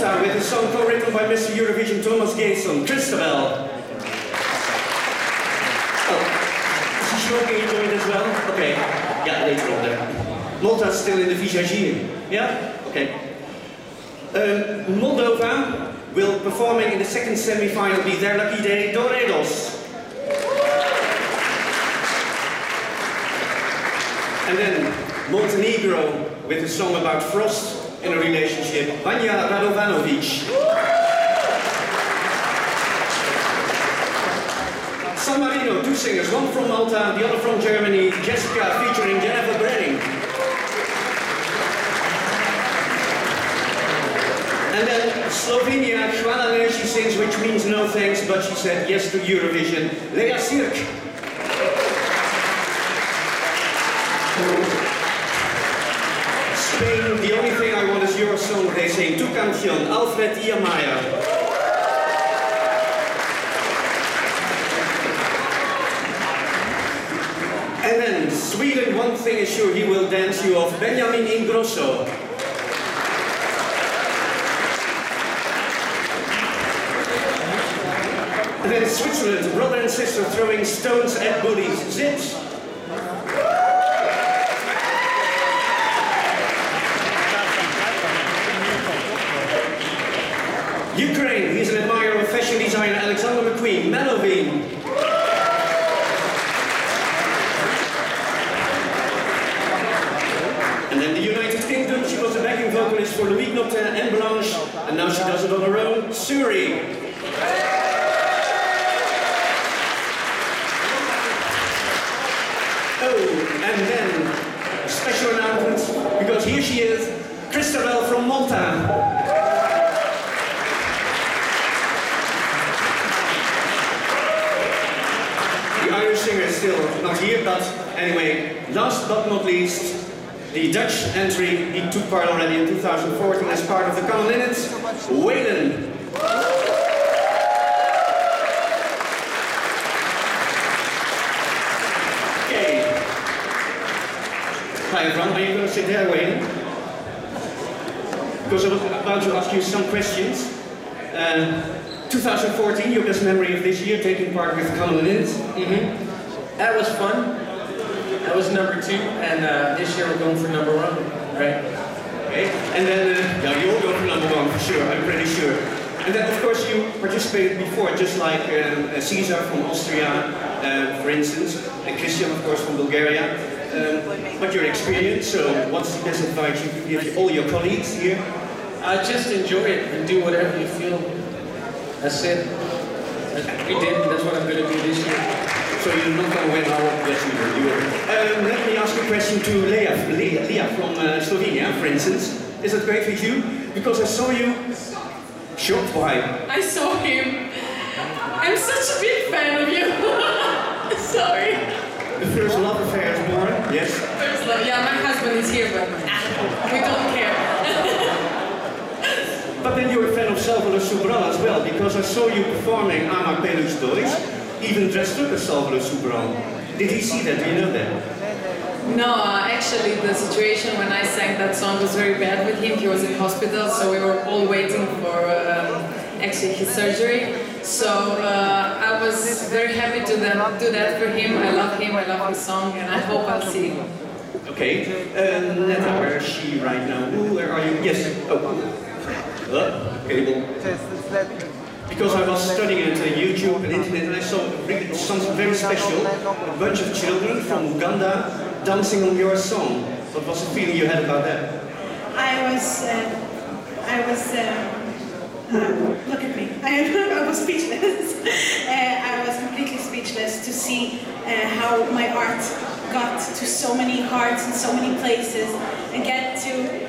Malta with a song co-written by Mr. Eurovision Thomas Gason, Christabel. Oh, is he smoking a joint as well? Okay, yeah, later on there. Malta's still in the visagie. Yeah? Okay. Moldova will performing in the second semi-final be their lucky day, Doredos. And then Montenegro with a song about frost in a relationship, Vanja Radovanovic. San Marino, two singers, one from Malta, the other from Germany, Jessica featuring Jennifer Brenning. And then Slovenia, Hvala she sings, which means no thanks, but she said yes to Eurovision, Lea Sirk. Spain, the only thing I want is your song, they sing, Tu Canción, Alfred Iamaya. And then Sweden, one thing is sure, he will dance you off, Benjamin Ingrosso. And then Switzerland, brother and sister throwing stones at bullies, Zips. Ukraine, he's an admirer of fashion designer Alexander McQueen, Melovine. And then the United Kingdom, she was a backing vocalist for Louis Noctin and Blanche, and now she does it on her own, Suri. Oh, and then a special announcement, because here she is, Christabel from Malta. Singer is still not here, but anyway, last but not least, the Dutch entry. He took part already in 2014 as part of the Common Minute, Waylon. Okay. Hi everyone, are you going to sit there, Waylon? Because I was about to ask you some questions. 2014, your best memory of this year, taking part with Common Minute. That was fun. That was number 2, and this year we're going for number 1, right? Okay, and then, yeah, you all go for number 1 for sure, I'm pretty sure. And then, of course, you participated before, just like Caesar from Austria, for instance, and Christian, of course, from Bulgaria. But your experience, so what's the best advice you could give to all your colleagues here? Just enjoy it and do whatever you feel. That's it. We did, and that's what I'm going to do this year. So you're not going to win our yes, you will. Let me ask a question to Lea from Slovenia, for instance. Is that great for you? Because I saw you shocked by. I saw him. I'm such a big fan of you. Sorry. The first love affair is born, yes? First love, yeah, my husband is here, but we don't care. But then you're a fan of Salvador Sobral as well, because I saw you performing Ama Pelu's Toys, even dressed up as Salvador Sobral. Did he see that? Do you know that? No, actually the situation when I sang that song was very bad with him. He was in hospital, so we were all waiting for actually his surgery. So I was very happy to do that for him. I love his song, and I hope I'll see him. Okay, Netta, where is she right now? Ooh, where are you? Yes. Oh. Cable. Because I was studying it on YouTube and internet, and I saw something very special. A bunch of children from Uganda dancing on your song. What was the feeling you had about that? Look at me. I was speechless. I was completely speechless to see how my art got to so many hearts and so many places and get to.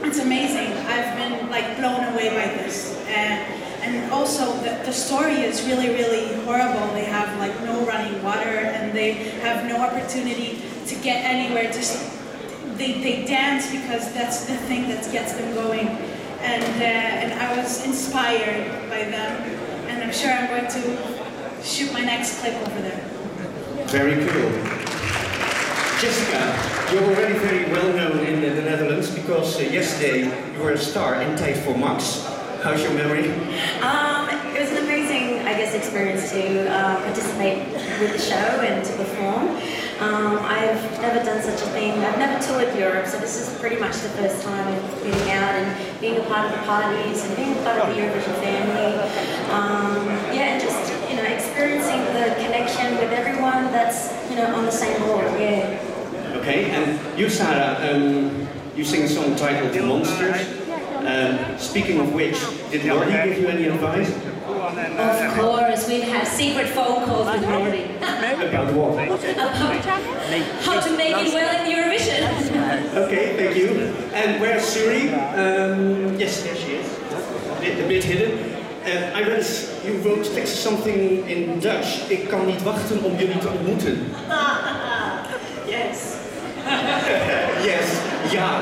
It's amazing. I've been like blown away by this. And also the story is really, really horrible. They have like no running water and they have no opportunity to get anywhere. Just they dance because that's the thing that gets them going. And I was inspired by them. And I'm sure I'm going to shoot my next clip over there. Very cool. Jessica, you're already very well known in the Netherlands because yesterday you were a star in Tijd voor Max. How's your memory? It was an amazing, I guess, experience to participate with the show and to perform. I've never done such a thing. I've never toured Europe, so this is pretty much the first time of being out and being a part of the parties and being a part of the Eurovision family. Yeah, and just, you know, experiencing the connection with everyone that's, you know, on the same board. Yeah. Okay, and you, Sarah, you sing a song titled Monsters. Speaking of which, did Lordy give you any advice? Of course, we've had secret phone calls with Lordy. About what? How to make it well in Eurovision. Okay, thank you. And where's Suri? Yes, there she is. A bit hidden. I read you wrote something in Dutch. Ik kan niet wachten om jullie te ontmoeten. Yes. Yes, yeah.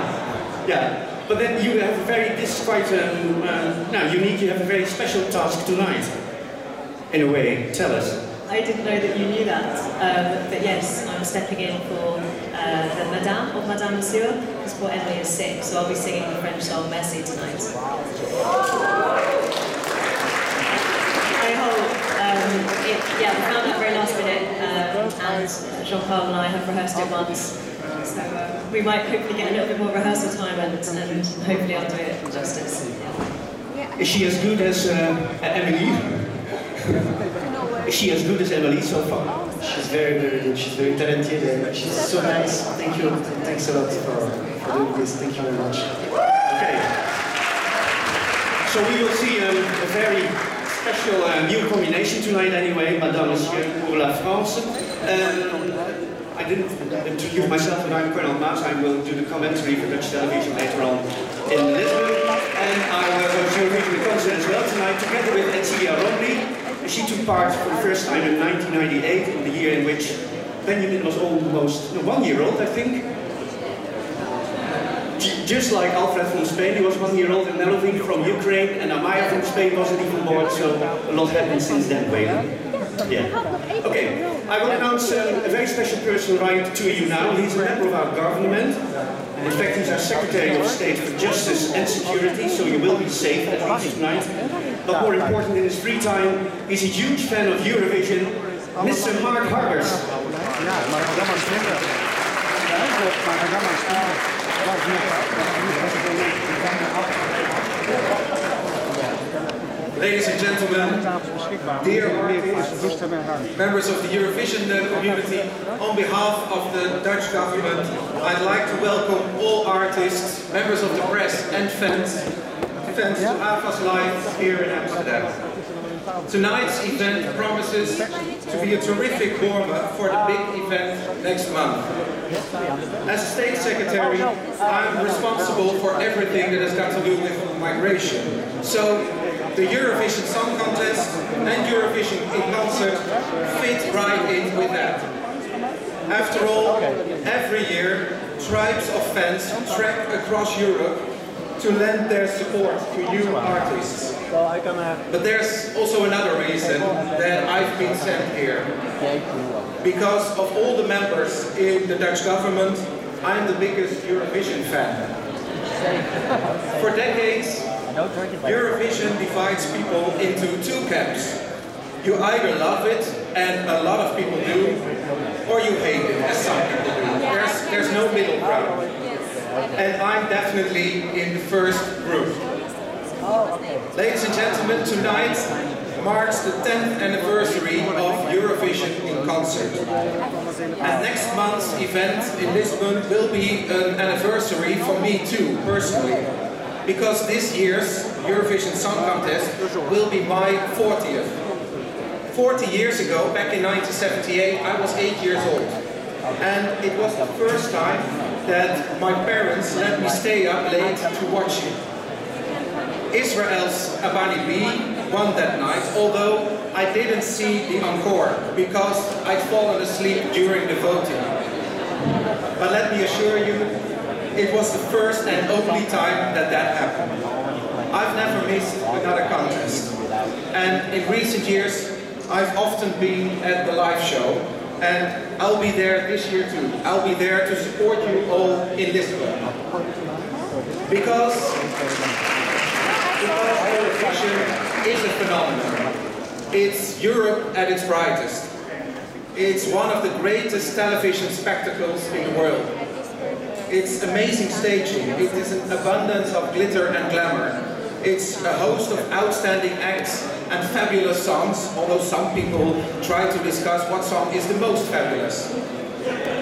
But then you have a this is quite unique, you have a very special task tonight. In a way, tell us. I didn't know that you knew that, but yes, I'm stepping in for the Madame of Madame Monsieur, because poor Emily is sick, so I'll be singing the French song Merci tonight. I hope, we found out very last minute, and Jean-Paul and I have rehearsed it once. So we might hopefully get a little bit more rehearsal time and hopefully I'll do it justice. Is she as good as Emily? Is she as good as Emily so far? She's very, very good. She's very talented and she's so nice. Thank you. Thanks a lot for doing this. Thank you very much. Okay. So we will see a very special new combination tonight anyway, Madame Monsieur pour la France. I didn't introduce myself, but I'm Colonel Maas. I will do the commentary for Dutch television later on in Lisbon. And I will go to Eurovision concert as well tonight, together with Etzilia Romney. She took part for the first time in 1998, in the year in which Benjamin was almost 1 year old, I think. Just like Alfred from Spain, he was 1 year old, and Nelovin from Ukraine, and Amaya from Spain wasn't even born, so a lot happened since then, Wayland. Yeah. Okay, I will announce a very special person right to you now. He's a member of our government. In fact, he's our Secretary of State for Justice and Security, so you will be safe at least tonight. But more important, in his free time, he's a huge fan of Eurovision, Mr. Mark Harbers. Ladies and gentlemen, dear artists, members of the Eurovision community, on behalf of the Dutch government, I'd like to welcome all artists, members of the press and fans to AVA's Live here in Amsterdam. Tonight's event promises to be a terrific warm-up for the big event next month. As a State Secretary, I'm responsible for everything that has got to do with migration. So, the Eurovision Song Contest and Eurovision in concert fit right in with that. After all, every year, tribes of fans trek across Europe to lend their support to new artists. But there's also another reason that I've been sent here. Because of all the members in the Dutch government, I'm the biggest Eurovision fan. For decades, Eurovision divides people into two camps. You either love it, and a lot of people do, or you hate it, as some people do. There's no middle ground. And I'm definitely in the first group. Ladies and gentlemen, tonight marks the 10th anniversary of Eurovision in concert. And next month's event in Lisbon will be an anniversary for me too, personally. Because this year's Eurovision Song Contest will be my 40th. 40 years ago, back in 1978, I was 8 years old. And it was the first time that my parents let me stay up late to watch it. Israel's Abani B won that night, although I didn't see the encore because I'd fallen asleep during the voting. But let me assure you, it was the first and only time that happened. I've never missed another contest. And in recent years, I've often been at the live show, and I'll be there this year too. I'll be there to support you all in Lisbon. Because Eurovision is a phenomenon. It's Europe at its brightest. It's one of the greatest television spectacles in the world. It's amazing staging. It is an abundance of glitter and glamour. It's a host of outstanding acts and fabulous songs, although some people try to discuss what song is the most fabulous.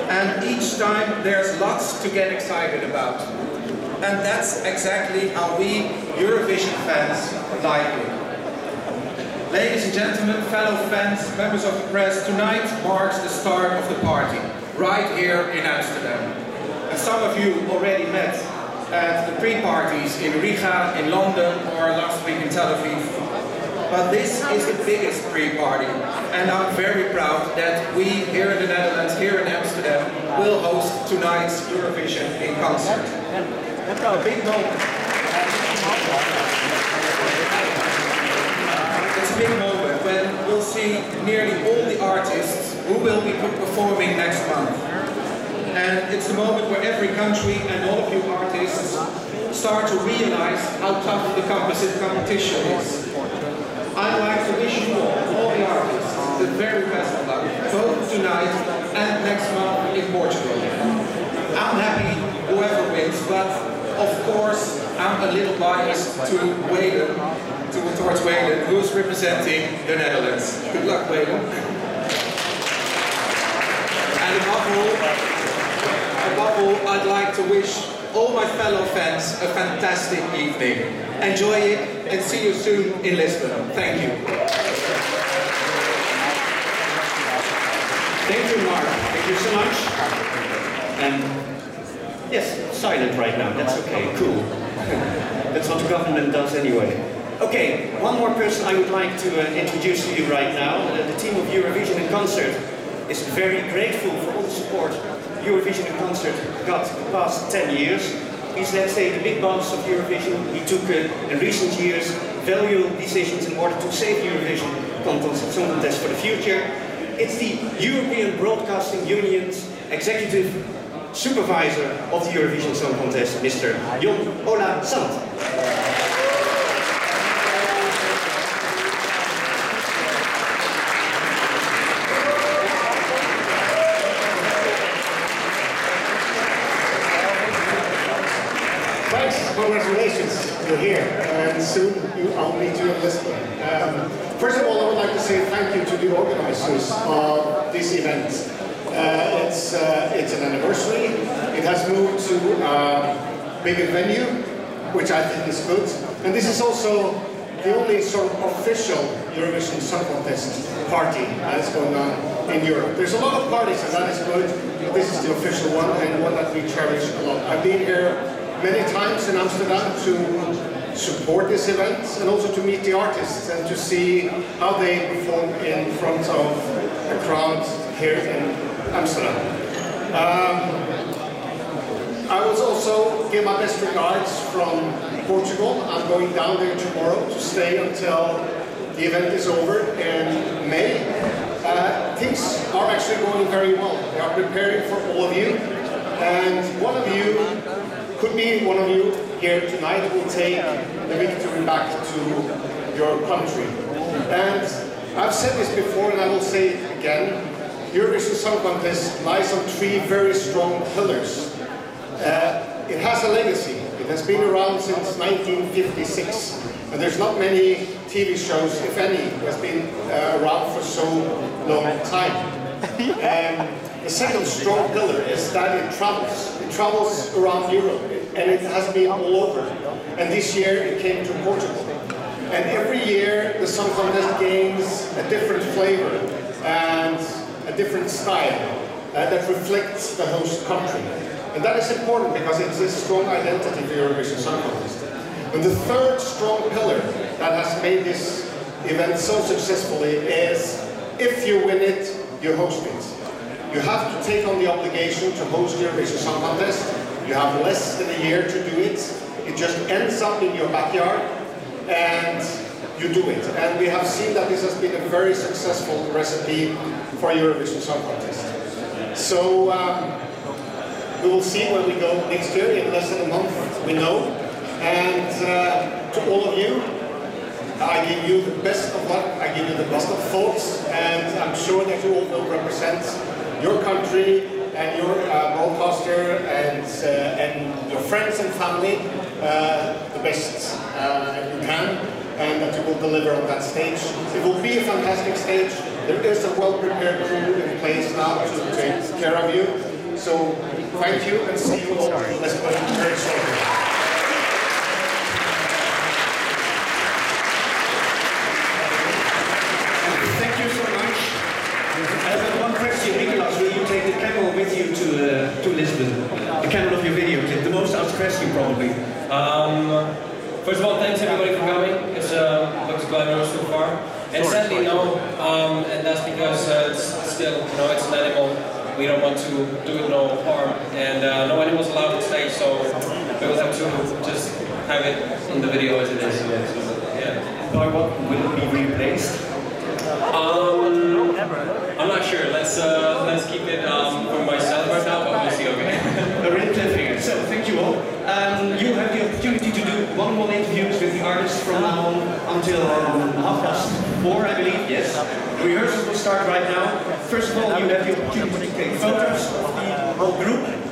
And each time there's lots to get excited about. And that's exactly how we Eurovision fans like it. Ladies and gentlemen, fellow fans, members of the press, tonight marks the start of the party, right here in Amsterdam. And some of you already met at the pre-parties in Riga, in London, or last week in Tel Aviv. But this is the biggest pre-party, and I'm very proud that we here in the Netherlands, here in Amsterdam, will host tonight's Eurovision in concert. A big moment. It's a big moment when we'll see nearly all the artists who will be performing next month. And it's the moment where every country and all of you artists start to realize how tough the competition is. I'd like to wish you all the artists, the very best of luck, both tonight and next month in Portugal. I'm happy whoever wins, but of course I'm a little biased to towards Wayland, who's representing the Netherlands. Good luck, Wayland. And above all, I'd like to wish all my fellow fans a fantastic evening. Enjoy it and see you soon in Lisbon. Thank you. Thank you, Mark. Thank you so much. And yes, silent right now. That's okay. Cool. That's what the government does anyway. Okay, one more person I would like to introduce to you right now. The team of Eurovision in Concert is very grateful for all the support Eurovision in Concert got the past 10 years. He's, let's say, the big boss of Eurovision. He took, in recent years, valuable decisions in order to save Eurovision Song Contest for the future. It's the European Broadcasting Union's executive supervisor of the Eurovision Song Contest, Mr. Jon Ola Sant. Congratulations, you're here, and soon I'll meet you in Lisbon. First of all, I would like to say thank you to the organizers of this event. It's an anniversary. It has moved to a bigger venue, which I think is good. And this is also the only sort of official Eurovision Song Contest party that is going on in Europe. There's a lot of parties, and that is good, but this is the official one, and one that we cherish a lot. I've been here many times in Amsterdam to support this event and also to meet the artists and to see how they perform in front of a crowd here in Amsterdam. I will also give my best regards from Portugal. I'm going down there tomorrow to stay until the event is over in May. Things are actually going very well. They are preparing for all of you, and one of you could be one of you here tonight will take the victory back to your country. And I've said this before and I will say it again. Eurovision Song Contest lies on three very strong pillars. It has a legacy. It has been around since 1956. And there's not many TV shows, if any, that has been around for so long time. The second strong pillar is that it travels. It travels around Europe, and it has been all over. And this year it came to Portugal. And every year the Song Contest gains a different flavor and a different style that reflects the host country. And that is important because it's a strong identity of the Eurovision Song Contest. And the third strong pillar that has made this event so successfully is, if you win it, you host it. You have to take on the obligation to host the Eurovision Song Contest. You have less than a year to do it. It just ends up in your backyard and you do it. And we have seen that this has been a very successful recipe for Eurovision Song Contest. So we will see where we go next year. In less than a month, we know. And to all of you, I give you the best of luck. I give you the best of thoughts, and I'm sure that you all will represent your country and your broadcaster and your friends and family the best you can, and that you will deliver on that stage. It will be a fantastic stage. There is a well-prepared crew in place now to take care of you. So thank you, and see you all in Lisbon very shortly. Thank you so much. I have one question, Nicolas. Will you take the camel with you to Lisbon? The camel of your video, the most asked question probably. First of all, thanks everybody for coming. It looks glamorous so far. And sadly, no. And that's because it's still, it's an animal. We don't want to do it no harm. And no animals allowed on stage, so we will have to just have it in the video as it is. So, yeah. By what will it be replaced? I'm not sure. Let's keep it for myself right now, but we'll see. Okay. A real cliffhanger. So thank you all. You have the opportunity to do one-on-one interviews with the artists from now on until 4:30, I believe. Yes. The rehearsals will start right now. First of all, you have the opportunity to take photos of the whole group.